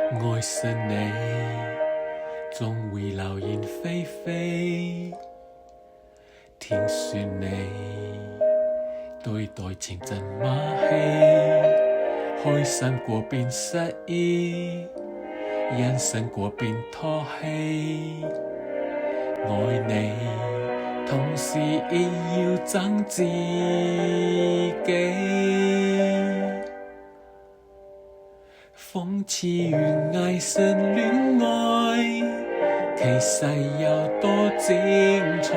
愛上你，總會流言蜚蜚。聽說你對待情真馬戲，開心過變失意，人生過變拖戲。愛你，同時亦要憎自己。諷刺懸崖上戀愛，其實有多精彩，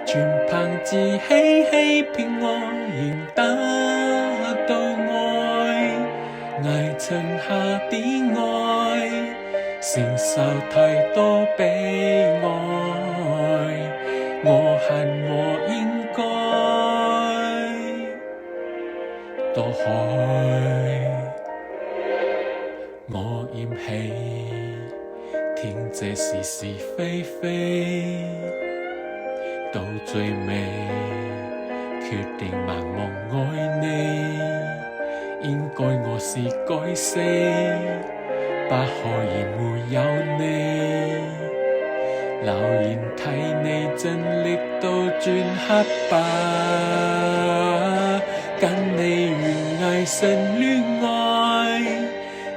全憑自欺欺騙我，仍得到愛。捱盡下的愛，承受太多悲哀，我恨我應該墮海。我厭棄聽這是是非非，到最尾決定盲目愛你，應該我是該死，不可以沒有你。留言替你盡力到轉黑白，跟你懸崖上戀愛，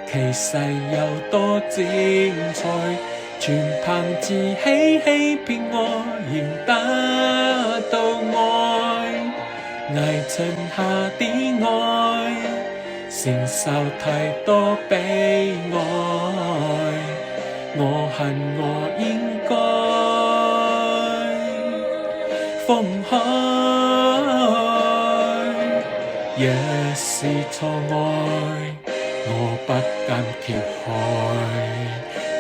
其實有多精彩，全憑自欺欺騙我，仍得到愛。捱盡下的愛，承受太多悲哀，我恨我應該放開。若是錯愛，我不敢揭開，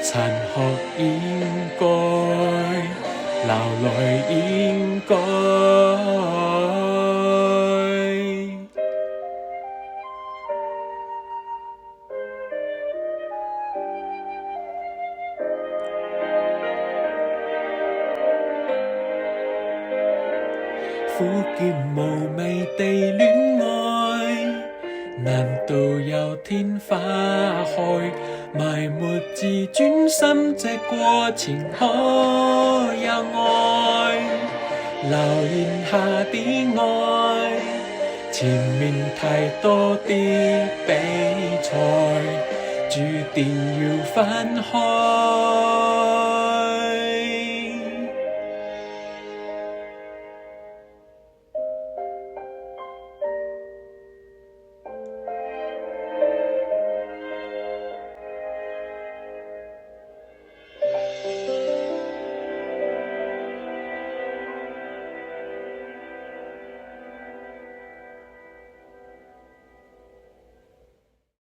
殘酷應該，流淚應該。苦澀無味地戀愛，難道有天花開？埋沒自尊心，這過程可有愛？留言下的愛，前面太多的比賽，注定要分開。